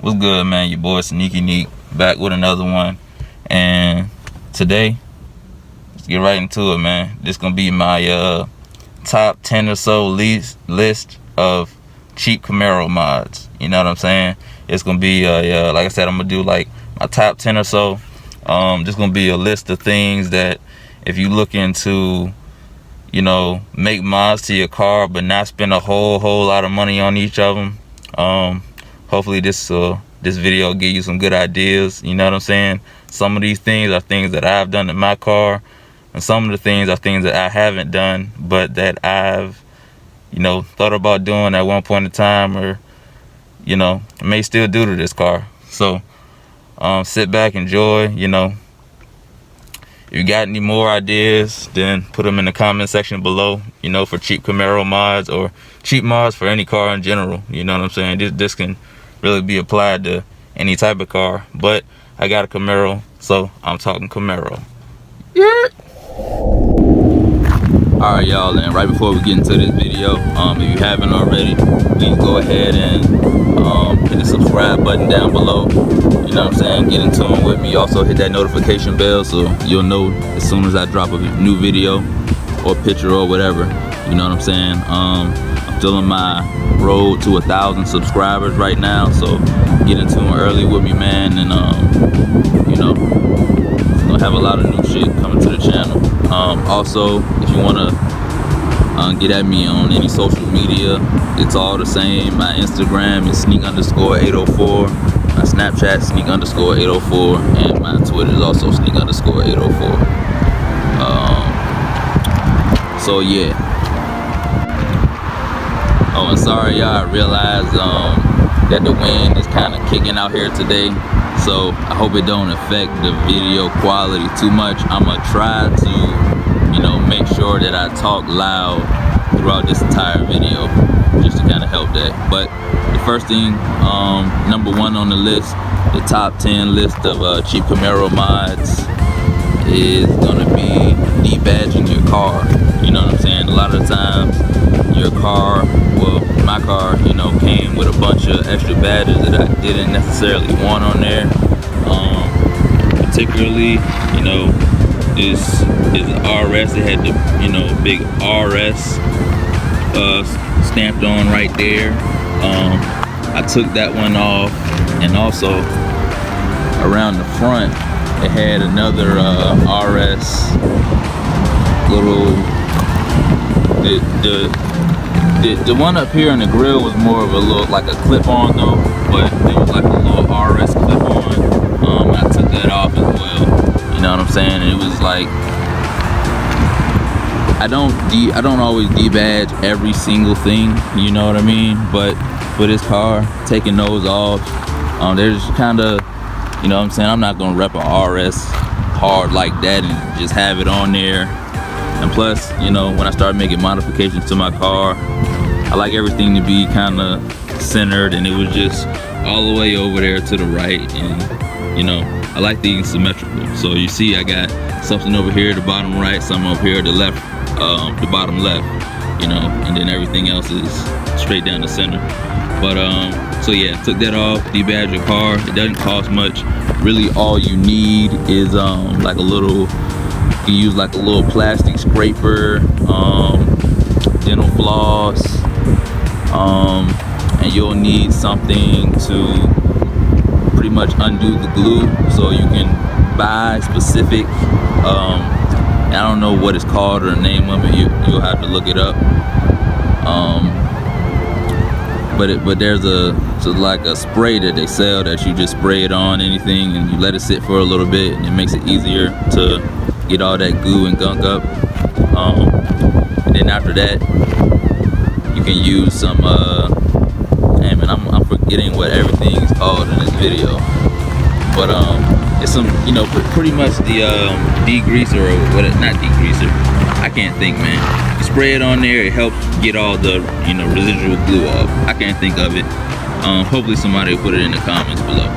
What's good, man? Your boy Sneaky Neek back with another one. And today, let's get right into it, man. This gonna be my top 10 or so list of cheap Camaro mods. You know what I'm saying? It's gonna be like I said, I'm gonna do like my top 10 or so. Just gonna be a list of things that if you looking to, you know, make mods to your car but not spend a whole lot of money on each of them. Hopefully this video will give you some good ideas. You know what I'm saying? Some of these things are things that I've done in my car, and some of the things are things that I haven't done but that I've, you know, thought about doing at one point in time, or, you know, may still do to this car. So sit back, enjoy. You know, if you got any more ideas, then put them in the comment section below, you know, for cheap Camaro mods or cheap mods for any car in general. You know what I'm saying? This can really be applied to any type of car, but I got a Camaro, so I'm talking Camaro. Yeah. Alright, y'all, and right before we get into this video, if you haven't already, please go ahead and hit the subscribe button down below. You know what I'm saying? Get in tune with me. Also hit that notification bell so you'll know as soon as I drop a new video or picture or whatever. You know what I'm saying? I'm still on my road to 1,000 subscribers right now, so get in tune early with me, man. And you know, gonna have a lot of new shit coming to the channel. Also, if you wanna get at me on any social media, it's all the same. My Instagram is sneak_804, my Snapchat sneak_804, and my Twitter is also sneak_804. So yeah. Oh, and sorry y'all, I realized that the wind is kind of kicking out here today, so I hope it don't affect the video quality too much. I'm gonna try to, you know, make sure that I talk loud throughout this entire video, just to kind of help that. But the first thing, number one on the list, the top 10 list of cheap Camaro mods, is gonna be debadging your car. You know what I'm saying? A lot of the times your car, well, my car, you know, came with a bunch of extra badges that I didn't necessarily want on there. Particularly, you know, is RS. It had the, you know, big RS stamped on right there. I took that one off, and also around the front it had another RS little. The one up here in the grill was more of a little, like a clip-on though, but it was like a little RS clip-on. I took that off as well. You know what I'm saying? And it was like, I don't always debadge every single thing, you know what I mean? But for this car, taking those off, there's kind of, you know what I'm saying, I'm not gonna rep a RS hard like that and just have it on there. And plus, you know, when I start making modifications to my car, I like everything to be kind of centered, and it was just all the way over there to the right. And, you know, I like things symmetrical. So you see I got something over here at the bottom right, something over here at the left, the bottom left, you know, and then everything else is straight down the center. But so yeah, took that off, debadge your car. It doesn't cost much. Really all you need is like a little, you can use like a little plastic scraper, dental floss, and you'll need something to pretty much undo the glue. So you can buy specific, I don't know what it's called or the name of it, you'll have to look it up. But there's like a spray that they sell that you just spray it on anything and you let it sit for a little bit, and it makes it easier to get all that goo and gunk up. And then after that, you can use some damn it, I'm forgetting what everything is called in this video, but it's some, you know, pretty much the degreaser, or what, not degreaser, I can't think, man. You spray it on there, it helps get all the, you know, residual glue off. I can't think of it. Hopefully somebody will put it in the comments below.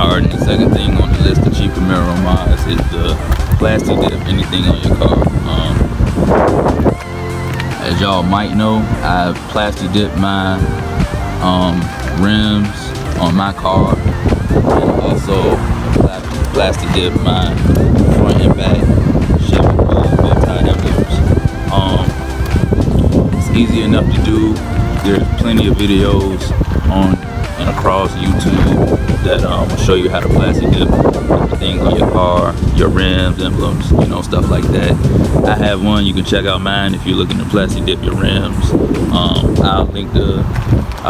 Alright, and the second thing on the list of cheap Camaro mods is the plastic dip anything on your car. As y'all might know, I've plastic dipped my rims, on my car, and also plastic dip my front and back tie emblems. It's easy enough to do. There's plenty of videos on and across YouTube that will show you how to plastic dip things on your car, your rims, emblems, you know, stuff like that. I have one. You can check out mine if you're looking to plastic dip your rims. I'll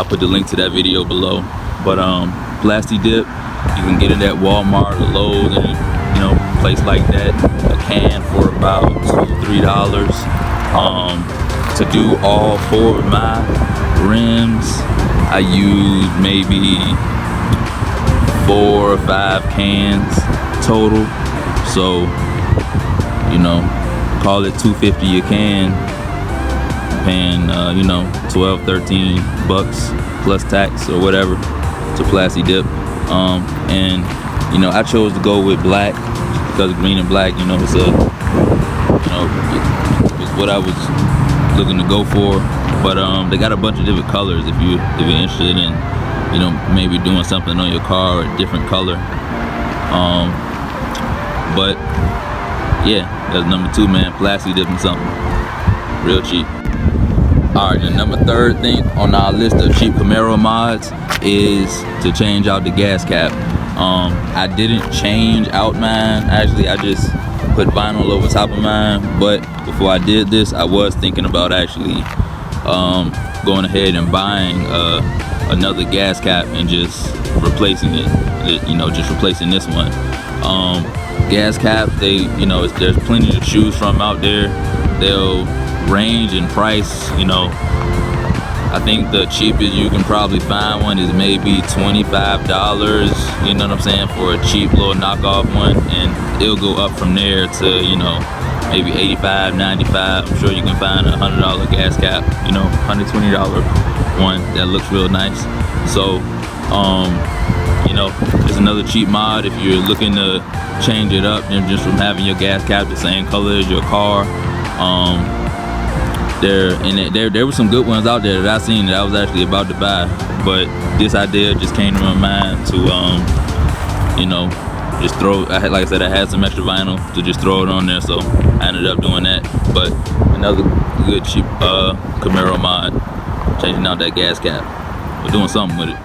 put the link to that video below. But plastic dip, you can get it at Walmart or Lowe's, and you know, place like that. A can for about $2-3. To do all 4 of my rims, I use maybe 4 or 5 cans total. So, you know, call it $2.50 a can, paying you know, $12-13 plus tax or whatever to plastic dip. And you know, I chose to go with black because green and black, you know, it's a, you know, it's what I was looking to go for. But they got a bunch of different colors if you're interested in, you know, maybe doing something on your car a different color. But yeah, that's number 2, man. Plastic dipping something real cheap. Alright, the number 3rd thing on our list of cheap Camaro mods is to change out the gas cap. I didn't change out mine. Actually, I just put vinyl over top of mine. But before I did this, I was thinking about actually going ahead and buying another gas cap and just replacing it. You know, just replacing this one. Gas caps, you know, there's plenty to choose from out there. They'll range in price, you know. I think the cheapest you can probably find one is maybe $25, you know what I'm saying, for a cheap little knockoff one, and it'll go up from there to, you know, maybe $85, $95. I'm sure you can find a $100 gas cap, you know, $120 one that looks real nice. So you know, it's another cheap mod if you're looking to change it up and just from having your gas cap the same color as your car. There were some good ones out there that I seen that I was actually about to buy, but this idea just came to my mind to you know, just like I said, I had some extra vinyl to just throw it on there, so I ended up doing that. But another good cheap Camaro mod, changing out that gas cap. We're doing something with it.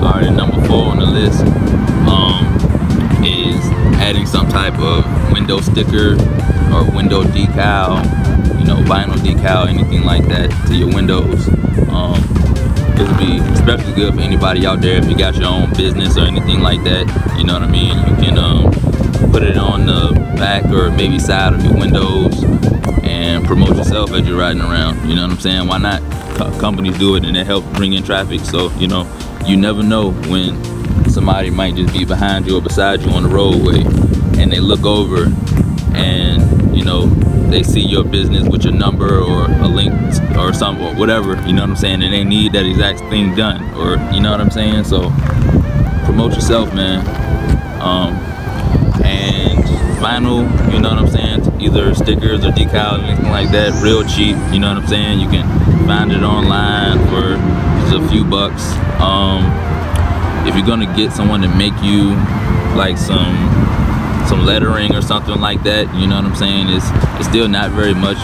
Alright, number 4 on the list is adding some type of window sticker or window decal, you know, vinyl decal, anything like that to your windows. This would be especially good for anybody out there if you got your own business or anything like that, you know what I mean. You can put it on the back or maybe side of your windows and promote yourself as you're riding around, you know what I'm saying. Why not? Companies do it and it helps bring in traffic, so you know, you never know when somebody might just be behind you or beside you on the roadway and they look over and, you know, they see your business with your number or a link or something or whatever, you know what I'm saying, and they need that exact thing done, or you know what I'm saying. So promote yourself, man. And vinyl, you know what I'm saying, either stickers or decals or anything like that, real cheap, you know what I'm saying. You can find it online for just a few bucks. If you're gonna get someone to make you like some lettering or something like that, you know what I'm saying, it's still not very much.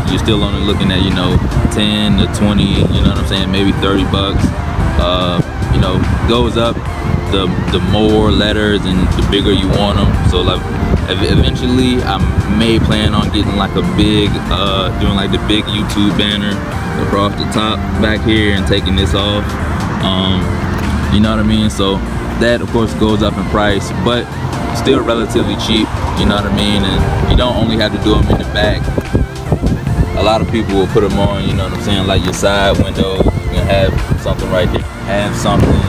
You're still only looking at, you know, 10 to 20, you know what I'm saying, maybe $30. You know, goes up the more letters and the bigger you want them. So like eventually I may plan on getting like a big doing like the big YouTube banner across the top back here and taking this off. You know what I mean. So that of course goes up in price, but still relatively cheap, you know what I mean. And you don't only have to do them in the back. A lot of people will put them on, you know what I'm saying, like your side window. You can have something right there, have something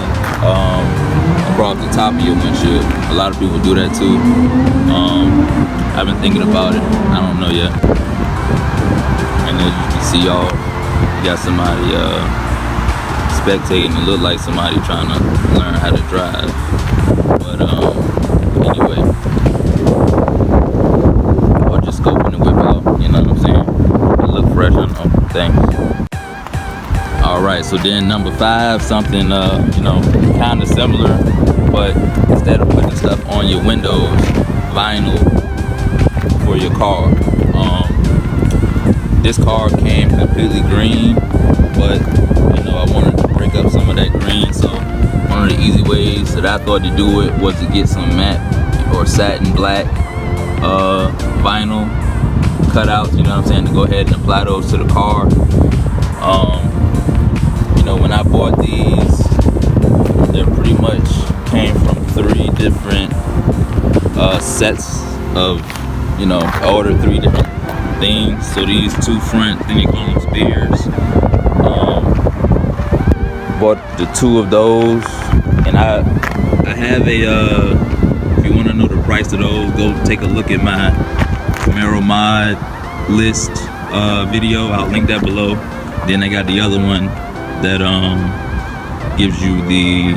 across the top of your windshield. A lot of people do that too. I've been thinking about it, I don't know yet. And then you can see y'all, you got somebody spectating. It look like somebody trying to learn how to drive, but anyway, or just scoping the whip out, you know what I'm saying. It look fresh, I know. Thanks. Alright, so then number 5, something you know, kind of similar, but instead of putting stuff on your windows, vinyl for your car. This car came completely green, but you know, I wanted to break up some of that green, so one of the easy ways that I thought to do it was to get some matte or satin black vinyl cutouts, you know what I'm saying, to go ahead and apply those to the car. You know, when I bought these, they pretty much came from 3 different sets of, you know, I ordered 3 different things. So these 2 front, then they call them spears. Bought the 2 of those, and I have a if you want to know the price of those, go take a look at my Camaro mod list video. I'll link that below. Then I got the other one that gives you the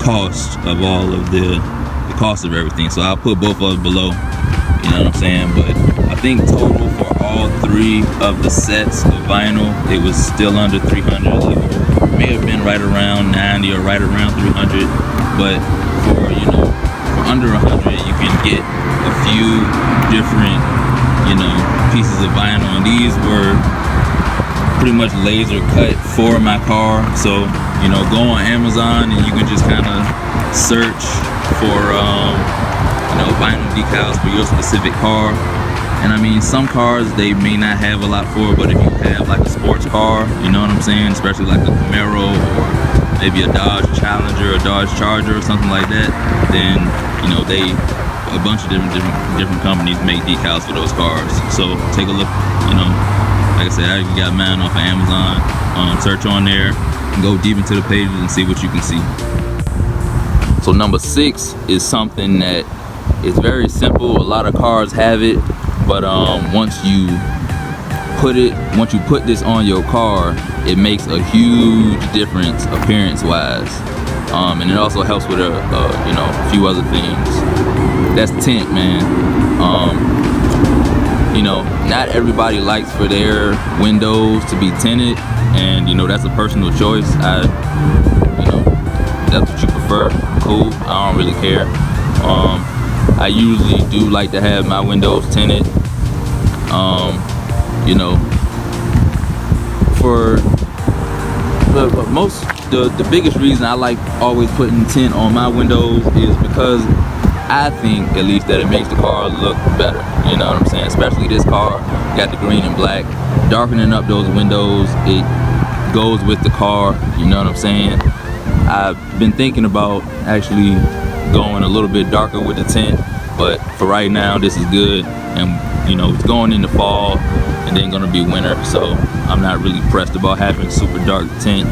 cost of all of the cost of everything. So I'll put both of them below. You know what I'm saying? But I think total for all 3 of the sets of vinyl, it was still under 300. Like, it may have been right around 90 or right around 300. But for, you know, for under 100, you can get a few different, you know, pieces of vinyl, and these were pretty much laser cut for my car. So, you know, go on Amazon and you can just kind of search for you know, vinyl decals for your specific car. And I mean, some cars they may not have a lot for, but if you have like a sports car, you know what I'm saying, especially like a Camaro or maybe a Dodge Challenger or Dodge Charger or something like that, then, you know, a bunch of different companies make decals for those cars. So take a look, you know, like I said, I got mine off of Amazon. Search on there and go deep into the pages and see what you can see. So number 6 is something that is very simple. A lot of cars have it, but once you put this on your car, it makes a huge difference appearance wise. And it also helps with you know, a few other things. That's tint, man. You know, not everybody likes for their windows to be tinted, and you know, that's a personal choice. You know, that's what you prefer, cool, I don't really care. I usually do like to have my windows tinted. You know, for the biggest reason I like always putting tint on my windows is because I think, at least, that it makes the car look better. You know what I'm saying? Especially this car, got the green and black. Darkening up those windows, it goes with the car. You know what I'm saying? I've been thinking about actually going a little bit darker with the tint, but for right now, this is good. And you know, it's going into fall and then gonna be winter, so I'm not really pressed about having super dark tint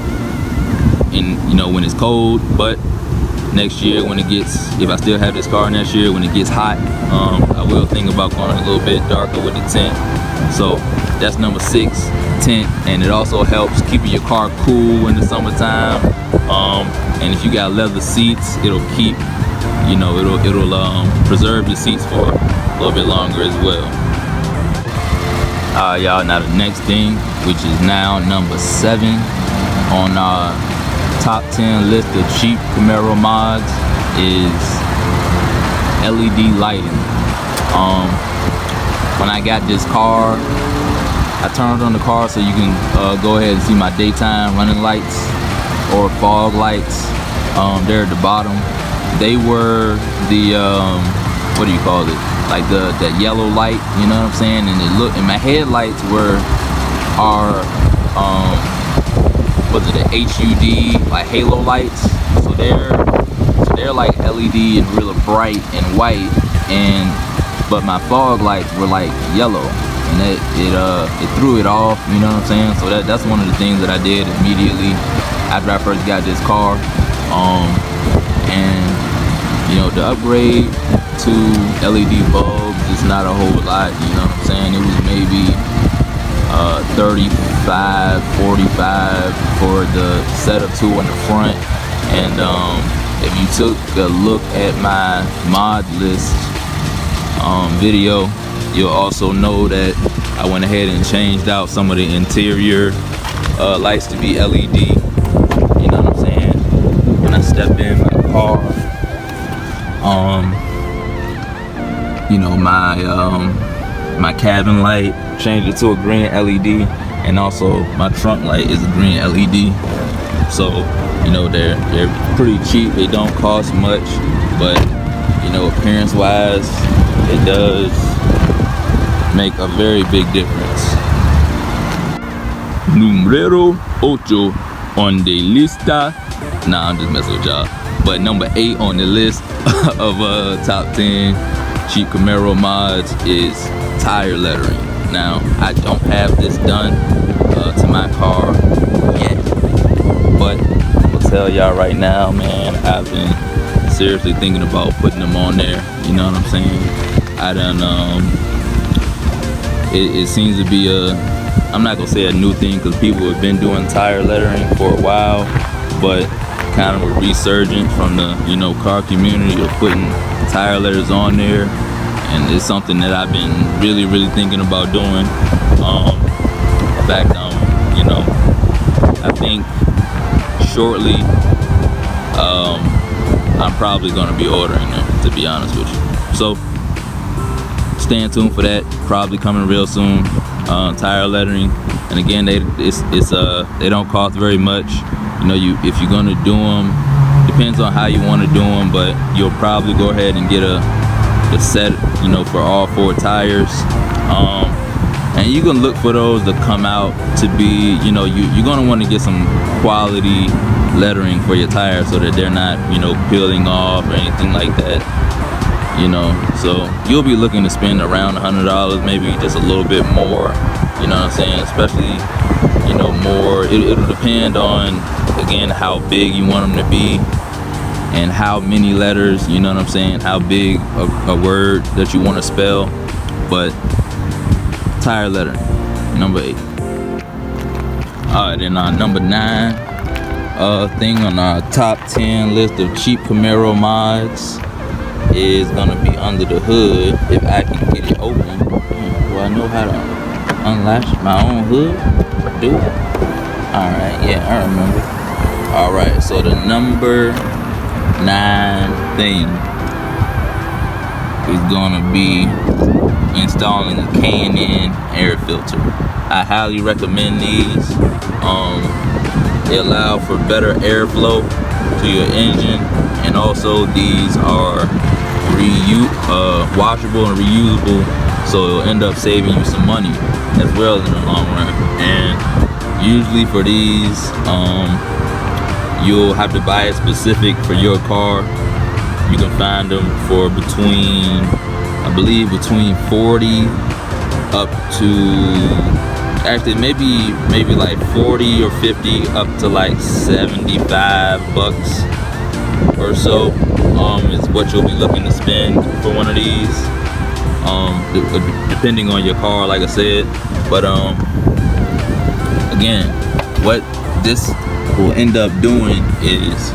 in, you know, when it's cold. But next year, when it gets, if I still have this car next year, when it gets hot, I will think about going a little bit darker with the tint. So that's number 6, tint. And it also helps keeping your car cool in the summertime. And if you got leather seats, it'll keep, you know, it'll preserve your seats for a little bit longer as well. Y'all, now the next thing, which is now number 7 on our top 10 list of cheap Camaro mods, is LED lighting. When I got this car, I turned on the car so you can go ahead and see my daytime running lights or fog lights. They're at the bottom. They were the what do you call it? Like that yellow light, you know what I'm saying? And and my headlights are was it the HUD, like halo lights? So they're like LED and really bright and white, but my fog lights were like yellow, and it threw it off, you know what I'm saying? So that's one of the things that I did immediately after I first got this car. And you know, the upgrade to LED bulbs is not a whole lot, you know what I'm saying? It was maybe 35, 45 for the set of 2 in the front. And if you took a look at my mod list video, you'll also know that I went ahead and changed out some of the interior lights to be LED. step in my car. You know, my cabin light, changed it to a green LED, and also my trunk light is a green LED. So, you know, they're pretty cheap. They don't cost much, but you know, appearance wise, it does make a very big difference. Numero 8 on the lista. Nah, I'm just messing with y'all. But number 8 on the list of top 10 cheap Camaro mods is tire lettering. Now, I don't have this done to my car yet, but I'll tell y'all right now, man, I've been seriously thinking about putting them on there. You know what I'm saying? I done it seems to be I'm not gonna say a new thing, because people have been doing tire lettering for a while, but kind of a resurgence from the, you know, car community of putting tire letters on there. And it's something that I've been really thinking about doing. In fact, you know, I think shortly I'm probably gonna be ordering them, to be honest with you. So stay tuned for that. Probably coming real soon. Tire lettering, and again, they don't cost very much. You know, if you're gonna do them, depends on how you want to do them, but you'll probably go ahead and get a set, you know, for all 4 tires. And you can look for those to come out to be, you know, you're gonna want to get some quality lettering for your tires so that they're not, you know, peeling off or anything like that. You know, so you'll be looking to spend around $100, maybe just a little bit more. You know what I'm saying? Especially, you know, more. It'll depend on, again, how big you want them to be and how many letters. You know what I'm saying? How big a word that you want to spell. But tire lettering, number 8. All right, then number 9 thing on our top 10 list of cheap Camaro mods is gonna be under the hood. If I can get it open. Do I know how to unlatch my own hood? Do it. Alright, yeah, I remember. Alright, so the number 9 thing is gonna be installing a K&N air filter. I highly recommend these. They allow for better airflow to your engine, and also these are washable and reusable, so it'll end up saving you some money as well in the long run. And usually for these, you'll have to buy it specific for your car. You can find them for between, I believe, between 40 up to, actually maybe like 40 or 50 up to like $75 or so. Is what you'll be looking to spend for one of these, depending on your car, like I said. But again, what this will end up doing is,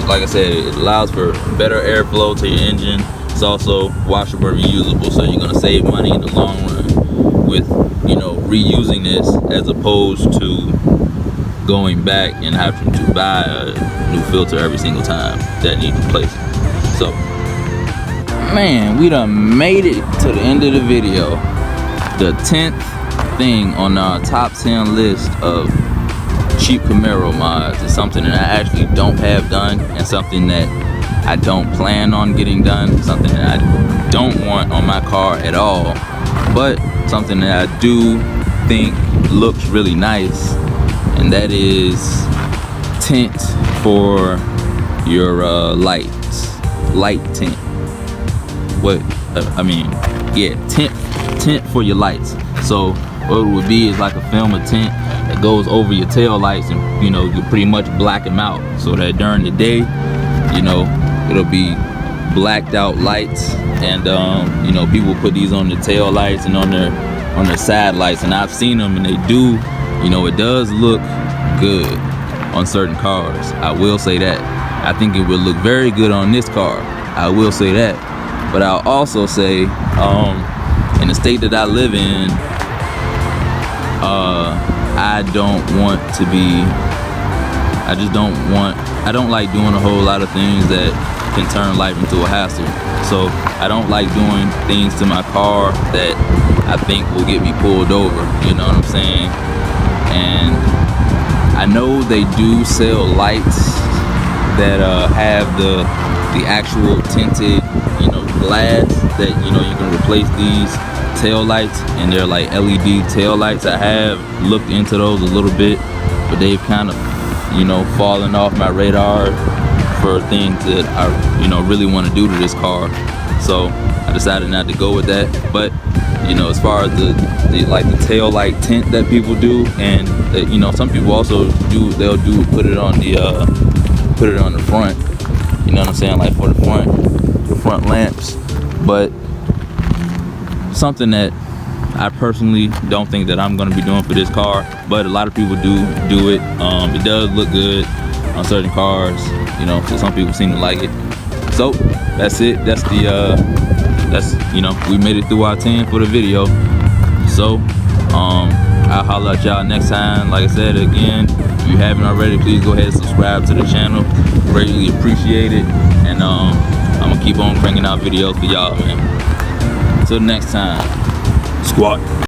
like I said, it allows for better airflow to your engine. It's also washable and reusable, so you're gonna save money in the long run with, you know, reusing this, as opposed to going back and having to buy a new filter every single time that needs replacing. So, man, we done made it to the end of the video. The 10th thing on our top 10 list of cheap Camaro mods is something that I actually don't have done, and something that I don't plan on getting done, something that I don't want on my car at all, but something that I do think looks really nice, and that is tint for your lights. Light tint. Tint for your lights. So what it would be is like a film of tint that goes over your tail lights, and, you know, you pretty much black them out, so that during the day, you know, it'll be blacked out lights. And you know, people put these on their tail lights and on their side lights, and I've seen them, and they do, you know, it does look good on certain cars. I will say that. I think it would look very good on this car. I will say that. But I'll also say, in the state that I live in, I I don't like doing a whole lot of things that can turn life into a hassle. So I don't like doing things to my car that I think will get me pulled over, you know what I'm saying? And I know they do sell lights that have the actual tinted, you know, glass that, you know, you can replace these tail lights, and they're like LED tail lights. I have looked into those a little bit, but they've kind of, you know, fallen off my radar for things that I, you know, really want to do to this car. So I decided not to go with that. But you know, as far as the tail light tint that people do, and that, you know, some people also do, they'll put it on the front, you know what I'm saying, like for the front lamps. But something that I personally don't think that I'm going to be doing for this car, but a lot of people do it. It does look good on certain cars, you know, so some people seem to like it. So that's it. That's you know, we made it through our 10 for the video. So I'll holler at y'all next time. Like I said, again, if you haven't already, please go ahead and subscribe to the channel. Greatly appreciate it. And I'm gonna keep on cranking out videos for y'all, man. Till next time, squat.